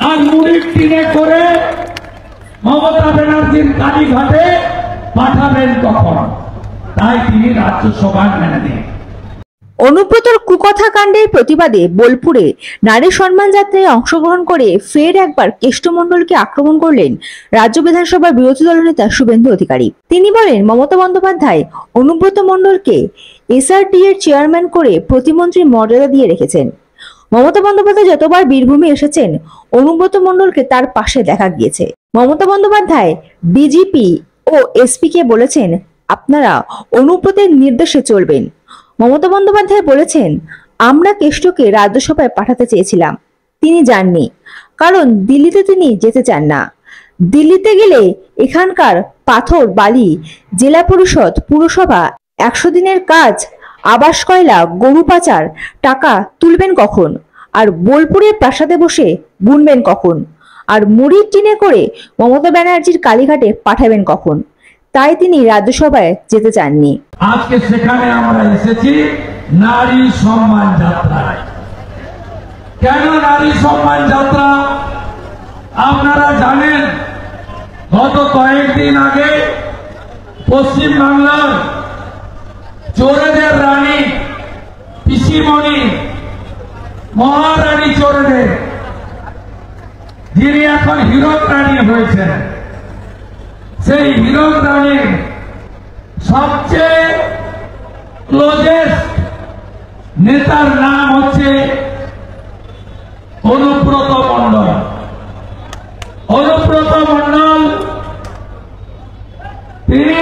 আর মুড়ির টিনে করে মমতা ব্যানার্জির কালীঘাটে পাঠাবেন কখন? তাই তিনি রাজ্যসভায় মেনে নেন। অনুব্রতর কুকথা কাণ্ডের প্রতিবাদে বোলপুরে নারী সম্মান যাত্রায় অংশগ্রহণ করে ফের একবার কেষ্টমণ্ডলকে আক্রমণ করলেন রাজ্য বিধানসভার বিরোধী দলনেতা শুভেন্দু অধিকারী। তিনি বলেন, মমতা বন্দ্যোপাধ্যায় অনুব্রত মণ্ডলকে এসআরটি এর চেয়ারম্যান করে প্রতিমন্ত্রীর মর্যাদা দিয়ে রেখেছেন। মমতা বন্দ্যোপাধ্যায় যতবার বীরভূমে এসেছেন, অনুব্রত মণ্ডলকে তার পাশে দেখা গিয়েছে। মমতা বন্দ্যোপাধ্যায় ডিজিপি ও এসপি কে বলেছেন, আপনারা অনুব্রতের নির্দেশে চলবেন। মমতা বন্দ্যোপাধ্যায় বলেছেন, আমরা কেষ্টকে রাজ্যসভায় পাঠাতে চেয়েছিলাম, তিনি যাননি, কারণ দিল্লিতে তিনি যেতে চান না। দিল্লিতে গেলে এখানকার পাথর বালি, জেলা পরিষদ, পুরসভা, 100 দিনের কাজ, আবাস, কয়লা, গরু পাচার টাকা তুলবেন কখন? আর বোলপুরের প্রাসাদে বসে গুনবেন কখন? আর মুড়ির টিনে করে মমতা ব্যানার্জির কালীঘাটে পাঠাবেন কখন? তাই তিনি রাজ্যসভায় যেতে চাননি। আজকে সেখানে আমরা এসেছি নারী সম্মান যাত্রায়। কেন নারী সম্মান যাত্রা? আপনারা জানেন, গত কয়েকদিন আগে পশ্চিমবাংলার চোরেদের রানী পিসিমণি, মহারানী চোরেদের, যিনি এখন হীরক রানী হয়েছেন, সেই হীরক রানীর সবচেয়ে ক্লোজেস্ট নেতার নাম হচ্ছে অনুব্রত মণ্ডল। অনুব্রত মণ্ডল তিনি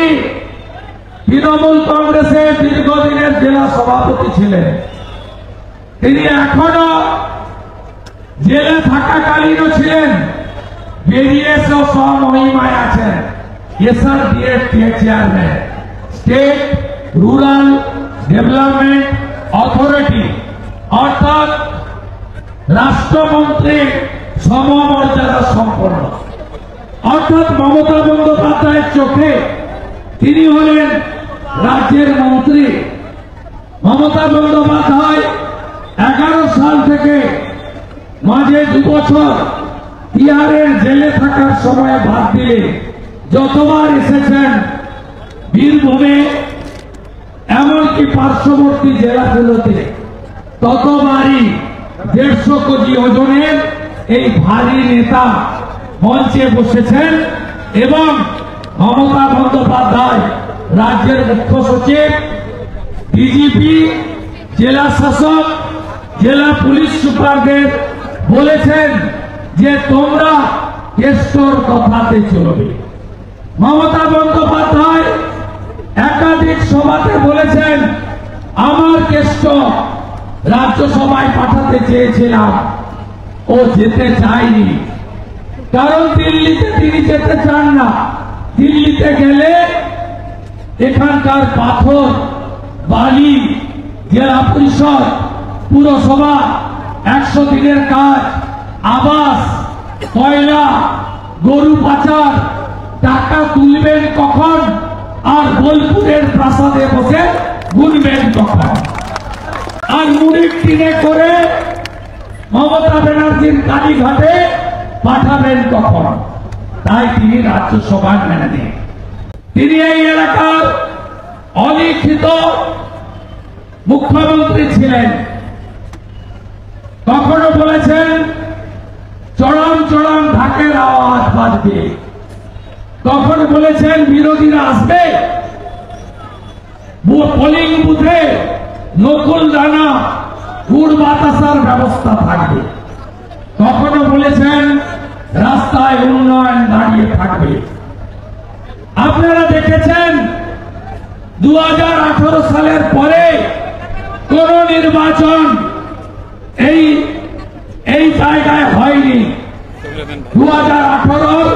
তৃণমূল কংগ্রেসের দীর্ঘদিনের জেলা সভাপতি ছিলেন। তিনি এখনো জেলে থাকাকালীনও ছিলেন, বেরিয়ে এসেও স্বমহিমায় আছেন এসআরডি এর chairman, state rural development authority, অর্থাৎ রাষ্ট্রমন্ত্রীর সমমর্যাদা সম্পন্ন। অর্থাৎ মমতা বন্দ্যোপাধ্যায়ের চোখে তিনি হলেন রাজ্যের মন্ত্রী। মমতা বন্দ্যোপাধ্যায় 11 সাল থেকে মাঝে 2 বছর তিহারের জেলে থাকার সময় বাদ দিয়ে যতবার এসেছেন বীরভূমে, এমনকি পার্শ্ববর্তী জেলাগুলোতে, ততবারই 150 কেজি ওজনের এই ভারী নেতা মঞ্চে বসেছেন এবং মমতা বন্দ্যোপাধ্যায় রাজ্যের মুখ্য সচিব, ডিজিপি, জেলা শাসক, জেলা পুলিশ সুপারদের বলেছেন যে তোমরা কেষ্টর কথাতে চলবে। মমতা বন্দ্যোপাধ্যায় একাধিক সভাতে বলেছেন, আমার কেষ্ট রাজ্যসভায় পাঠাতে চেয়েছিলাম, ও যেতে চায়নি, কারণ দিল্লিতে তিনি যেতে চান না। দিল্লিতে গেলে এখানকার পাথর বালি, জেলা পরিষদ, পুরসভা, 100 দিনের কাজ, আবাস, কয়লা, গরু পাচার টাকা তুলবেন কখন? আর বোলপুরের প্রাসাদে বসে গুনবেন কখন? আর মুড়ির টিনে করে মমতা ব্যানার্জির কালীঘাটে পাঠাবেন কখন? তাই তিনি রাজ্যসভায় মেনে নেন। তিনি এই এলাকার অলিখিত মুখ্যমন্ত্রী ছিলেন। কখনো বলেছেন চরম চরম ঢাকের আওয়াজ বাজবে, কখনো বলেছেন বিরোধীরা আসবে, পোলিং বুথে নকুল দানা, গুড় বাতাসার ব্যবস্থা থাকবে, কখনো বলেছেন রাস্তায় উন্নয়ন দাঁড়িয়ে থাকবে। আপনারা দেখেছেন 2018 সালের পরে কোন নির্বাচন এই জায়গায় হয়নি। 2018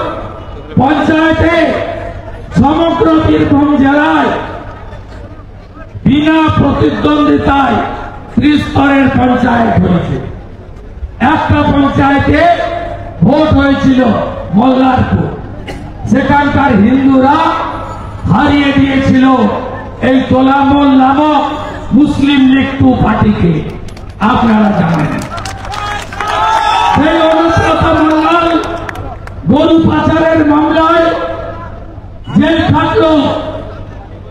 পঞ্চায়েতে সমগ্র বীরভূম জেলায় বিনা প্রতিদ্বন্দ্বিতায় 30 স্তরের পঞ্চায়েত হয়েছে। একটা পঞ্চায়েতে ভোট হয়েছিল মল্লারপুর, সেখানকার হিন্দুরা হারিয়ে দিয়েছিল এই তোলামল নামক মুসলিম লীগ 2 পার্টিকে। আপনারা জানেন সেই অনুব্রত লতা মণ্ডল গরু পাচারের মামলায় জেল খাটলো,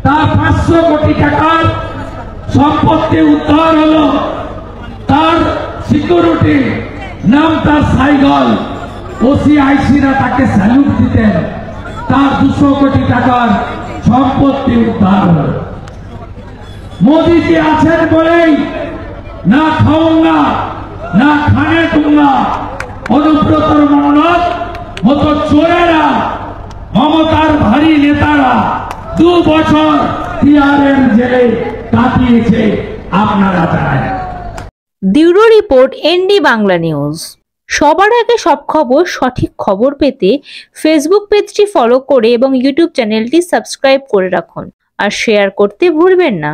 তার 500 কোটি টাকার সম্পত্তি উদ্ধার হলো, তার সিকিউরিটি নাম তার সাইগল, ওসিআইসিরা তাকে স্যালুট দিতেন, তার 200 কোটি টাকার সম্পত্তি উদ্ধার হলো। মোদীজি আছেন বলেই না খাওঙ্গা না খানে দুঙ্গা অনুব্রত মণ্ডল মতো চোরেরা, মমতার ভারী নেতারা 2 বছর তিহারের জেলে কাটিয়েছে, আপনারা জানেন। Bureau report, ND Bangla news. সবার আগে সব খবর, সঠিক খবর পেতে ফেসবুক পেজটি ফলো করে এবং ইউটিউব চ্যানেলটি সাবস্ক্রাইব করে রাখুন আর শেয়ার করতে ভুলবেন না।